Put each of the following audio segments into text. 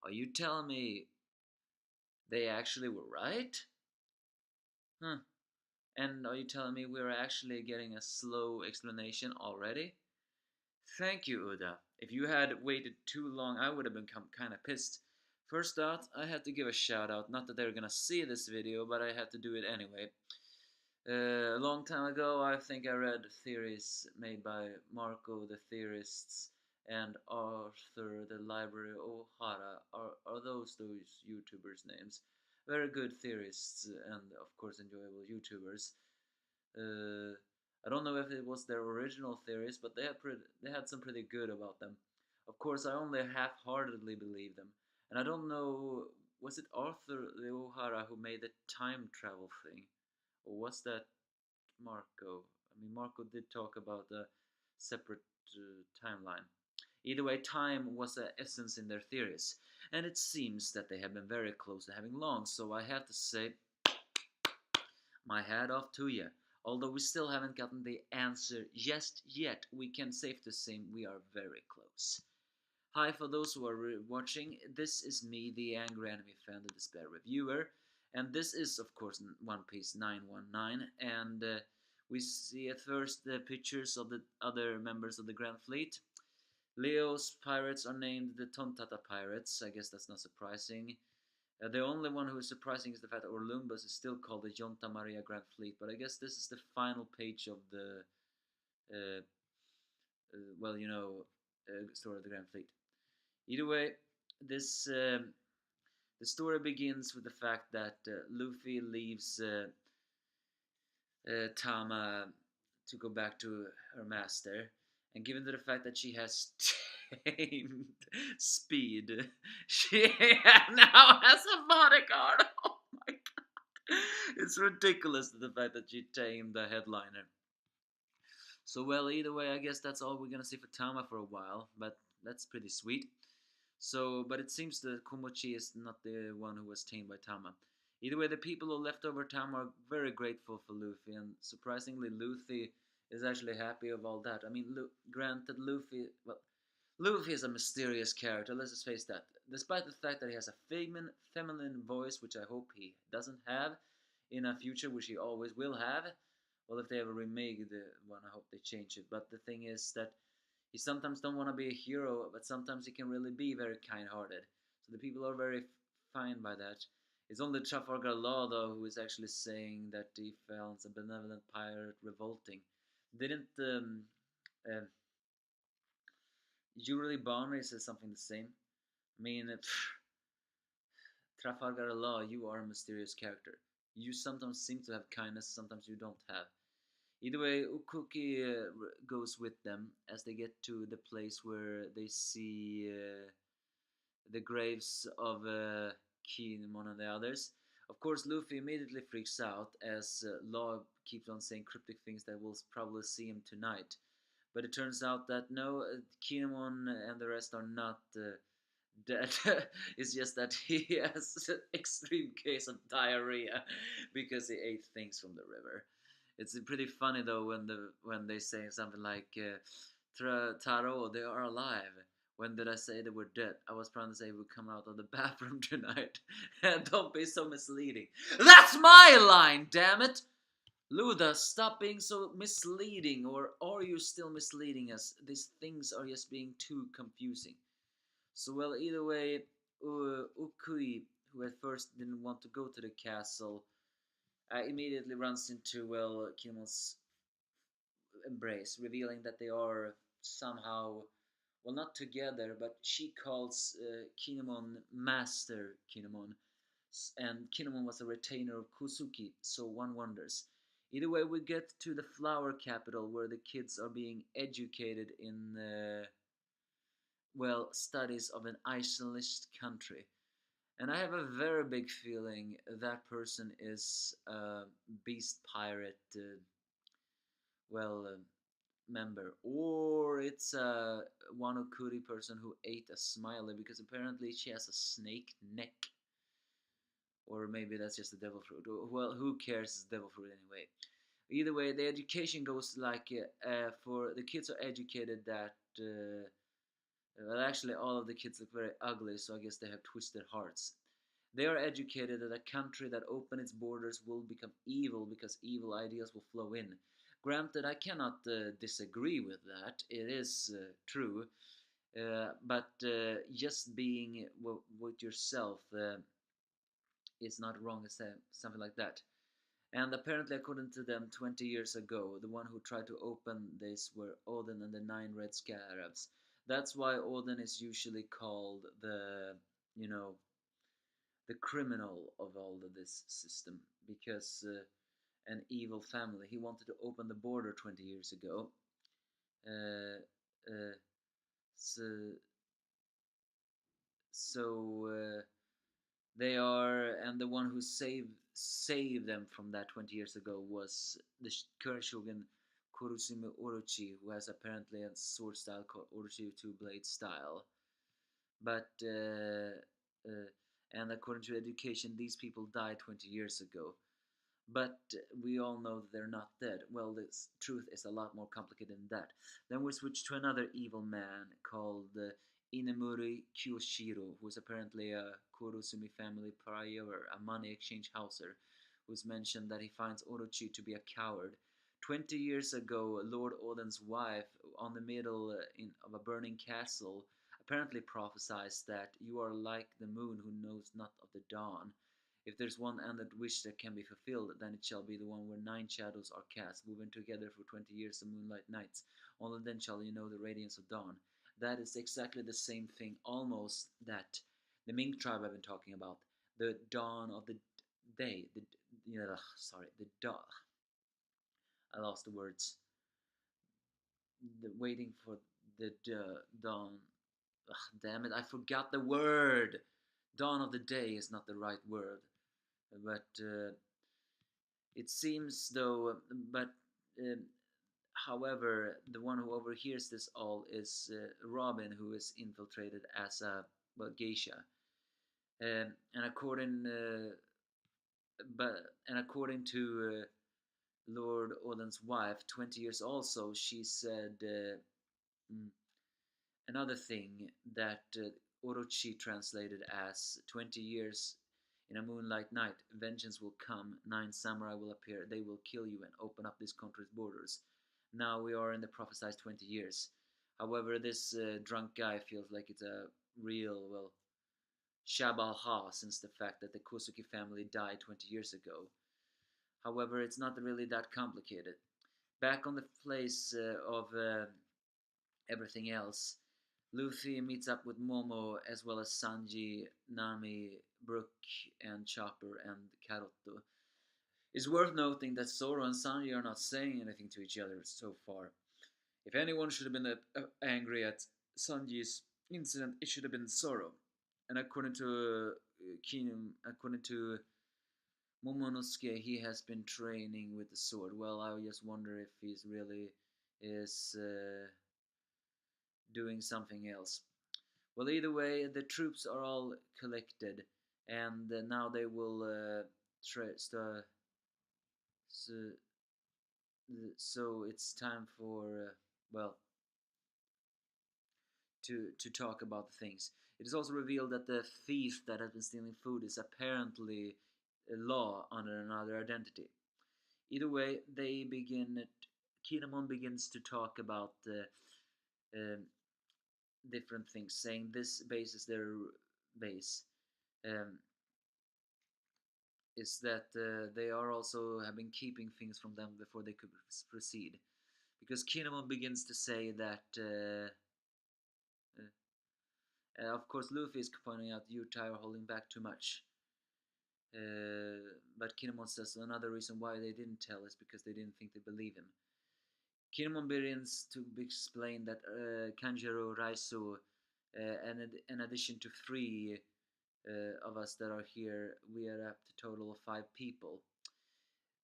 Are you telling me they actually were right? Huh. And are you telling me we're actually getting a slow explanation already? Thank you, Uda. If you had waited too long, I would have become kinda pissed. First out, I had to give a shout out. Not that they're gonna see this video, but I had to do it anyway. A long time ago, I think I read theories made by Marco the Theorists and Arthur the Library O'Hara. Are those YouTubers' names? Very good theorists and, of course, enjoyable YouTubers. Uh, I don't know if it was their original theories, but they had some pretty good about them. Of course, I only half-heartedly believe them, and I don't know. Was it Arthur the O'Hara who made the time travel thing, or was that Marco? I mean, Marco did talk about a separate timeline. Either way, time was the essence in their theories, and it seems that they have been very close to having long. So I have to say, my hat off to you. Although we still haven't gotten the answer just yet, we can safe to say we are very close. Hi, for those who are watching, this is me, the angry anime fan, the despair reviewer, and this is, of course, One Piece 919, and we see at first the pictures of the other members of the Grand Fleet. Leo's pirates are named the Tontata Pirates. I guess that's not surprising. The only one who is surprising is the fact that Orlumbus is still called the Jonta Maria Grand Fleet, but I guess this is the final page of the, uh, well, story of the Grand Fleet. Either way, this the story begins with the fact that Luffy leaves Tama to go back to her master, and given the fact that she has tamed Speed, she now has a bodyguard. Oh my god, it's ridiculous the fact that she tamed the headliner. So well, either way, I guess that's all we're gonna see for Tama for a while, but that's pretty sweet. So, but it seems that Komochi is not the one who was tamed by Tama. Either way, the people who left over Tama are very grateful for Luffy, and surprisingly, Luffy is actually happy of all that. I mean, granted, Luffy is a mysterious character, let's just face that. Despite the fact that he has a feminine voice, which I hope he doesn't have in a future, which he always will have. Well, if they ever remake the one, I hope they change it. But the thing is that he sometimes don't want to be a hero, but sometimes he can really be very kind-hearted. So the people are very fine by that. It's only Trafalgar Law, though, who is actually saying that he finds a benevolent pirate revolting. Didn't uh, Julie Barney say something the same? I mean, Trafalgar Law, you are a mysterious character. You sometimes seem to have kindness, sometimes you don't have. Either way, Ukuki goes with them as they get to the place where they see the graves of Kinemon and the others. Of course, Luffy immediately freaks out as Law keeps on saying cryptic things that we'll probably see him tonight. But it turns out that no, Kinemon and the rest are not dead. It's just that he has an extreme case of diarrhea because he ate things from the river. It's pretty funny though when they say something like Taro, they are alive. When did I say they were dead? I was trying to say we'll come out of the bathroom tonight. Don't be so misleading. That's my line, damn it! Luda, stop being so misleading, or are you still misleading us? These things are just being too confusing. So, well, either way, Ukui, who at first didn't want to go to the castle, immediately runs into, well, Kinemon's embrace, revealing that they are somehow, well, not together, but she calls Kinemon Master Kinemon, and Kinemon was a retainer of Kusuki, so one wonders. Either way, we get to the flower capital where the kids are being educated in, well, studies of an isolationist country. And I have a very big feeling that person is a beast pirate, well, member, or it's a Wano Kuri person who ate a smiley because apparently she has a snake neck. Or maybe that's just a devil fruit. Well, who cares? It's devil fruit anyway. Either way, the education goes like for the kids are educated that Well, actually, all of the kids look very ugly, so I guess they have twisted hearts. They are educated that a country that opens its borders will become evil because evil ideas will flow in. Granted, I cannot disagree with that. It is true. But just being with yourself is not wrong, something like that. And apparently, according to them, 20 years ago, the one who tried to open this were Odin and the nine red scarabs. That's why Odin is usually called you know, the criminal of all of this system, because an evil family. He wanted to open the border 20 years ago. Uh, uh, so, so they are, and the one who saved them from that 20 years ago was the current shogun Kurosumi Orochi, who has apparently a sword style called Orochi Two Blade style. But and according to education, these people died 20 years ago. But we all know that they're not dead. Well, the truth is a lot more complicated than that. Then we switch to another evil man called Inemuri Kyoshiro, who is apparently a Kurosumi family pariah, a money exchange houser, who's mentioned that he finds Orochi to be a coward. 20 years ago, Lord Odin's wife, on the middle of a burning castle, apparently prophesied that you are like the moon who knows not of the dawn. If there's one ended wish that can be fulfilled, then it shall be the one where 9 shadows are cast, woven together for 20 years of moonlight nights. Only then shall you know the radiance of dawn. That is exactly the same thing, almost, that the Ming tribe I've been talking about. The dawn of the day. The dawn. I lost the words. Waiting for the dawn. Ugh, damn it! I forgot the word. Dawn of the day is not the right word, but it seems though, but um, however, the one who overhears this all is Robin, who is infiltrated as a, well, geisha. And according to Lord Odin's wife, 20 years also, she said mm, another thing that Orochi translated as 20 years in a moonlight night, vengeance will come, 9 samurai will appear, they will kill you and open up this country's borders. Now we are in the prophesied 20 years. However, this drunk guy feels like it's a real, well, shabalha, since the fact that the Kosuke family died 20 years ago. However, it's not really that complicated. Back on the place of everything else, Luffy meets up with Momo as well as Sanji, Nami, Brook, and Chopper and Karoto. It's worth noting that Zoro and Sanji are not saying anything to each other so far. If anyone should have been angry at Sanji's incident, it should have been Zoro. And according to Momonosuke, he has been training with the sword. Well, I just wonder if he's really is doing something else. Well, either way, the troops are all collected, and now they will so, so it's time for well, to talk about the things. It is also revealed that the thief that has been stealing food is apparently a law under another identity. Either way, they begin. Kinemon begins to talk about um, different things, saying this base is their base. Um, is that they are also have been keeping things from them before they could proceed, because Kinemon begins to say that of course Luffy is pointing out you are holding back too much, but Kinemon says another reason why they didn't tell is because they didn't think they believe him. Kinemon begins to explain that Kanjiro Raizo, in addition to 3 of us that are here, we are up to a total of 5 people.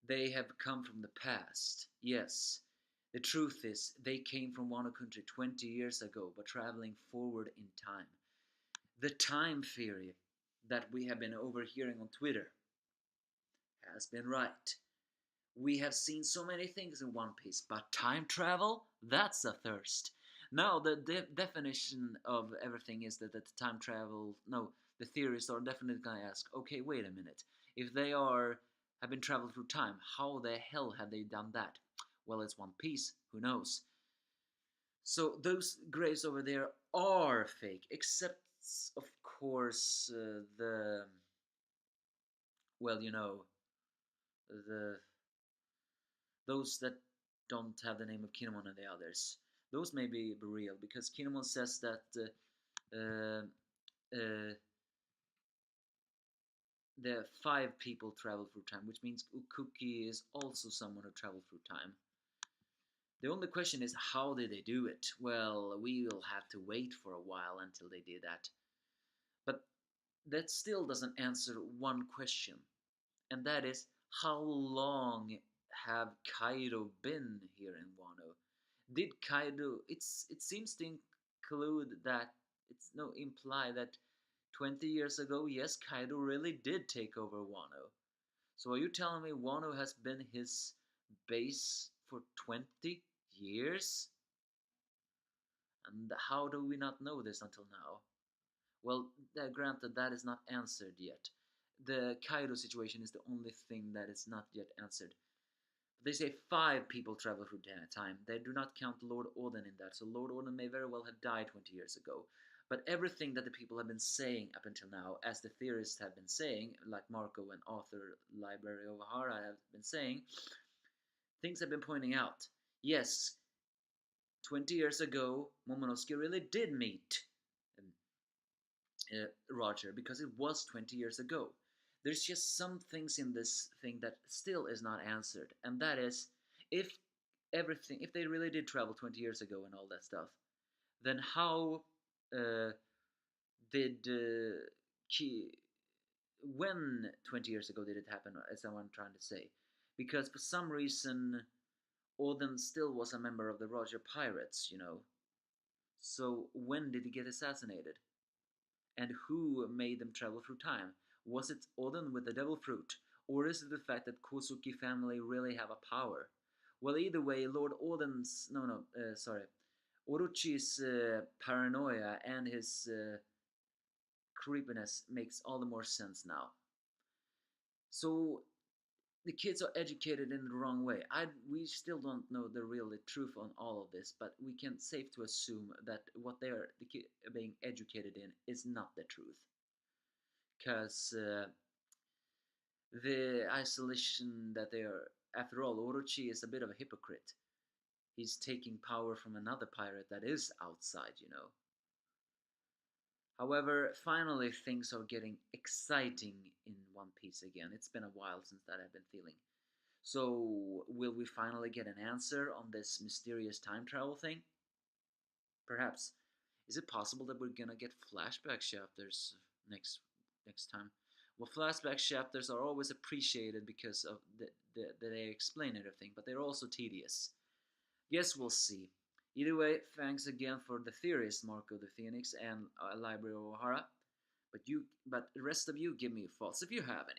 They have come from the past, yes. The truth is, they came from Wano Country 20 years ago, but traveling forward in time. The time theory that we have been overhearing on Twitter has been right. We have seen so many things in One Piece, but time travel? That's a thirst. Now the definition of everything is that time travel. No, the theorists are definitely gonna ask. Okay, wait a minute. If they are have been traveled through time, how the hell have they done that? Well, it's One Piece. Who knows? So those graves over there are fake, except of course the well, the those that don't have the name of Kinemon and the others. Those may be real because Kinemon says that uh, uh, the five people travel through time, which means Ukuki is also someone who traveled through time. The only question is how did they do it? Well, we will have to wait for a while until they did that. But that still doesn't answer one question, and that is how long have Kaido been here in Wano? Did Kaido? It seems to include that it's no imply that 20 years ago, yes, Kaido really did take over Wano. So are you telling me Wano has been his base for 20 years? And how do we not know this until now? Well, granted, that is not answered yet. The Kaido situation is the only thing that is not yet answered. They say five people travel through time. They do not count Lord Oden in that, so Lord Oden may very well have died 20 years ago. But everything that the people have been saying up until now, as the theorists have been saying, like Marco and author Library of Ohara have been saying, things have been pointing out. Yes, 20 years ago, Momonosuke really did meet Roger because it was 20 years ago. There's just some things in this thing that still is not answered, and that is if if they really did travel 20 years ago and all that stuff, then how uh, did when 20 years ago did it happen? Is someone trying to say? Because for some reason, Odin still was a member of the Roger Pirates. So when did he get assassinated? And who made them travel through time? Was it Odin with the devil fruit? Or is it the fact that Kosuki family really have a power? Well, either way, Lord Odin's... No, sorry. Orochi's paranoia and his creepiness makes all the more sense now. So the kids are educated in the wrong way. We still don't know the real truth on all of this, but we can safe to assume that what being educated in is not the truth, because the isolation that they are. After all, Orochi is a bit of a hypocrite. He's taking power from another pirate that is outside. However, finally things are getting exciting in One Piece again. It's been a while since that I've been feeling. So, will we finally get an answer on this mysterious time travel thing? Perhaps. Is it possible that we're gonna get flashback chapters next time? Well, flashback chapters are always appreciated because of they explain everything, but they're also tedious. Guess we'll see. Either way, thanks again for the theorist Marco the Phoenix and Library of O'Hara. But the rest of you, give me your thoughts if you have any.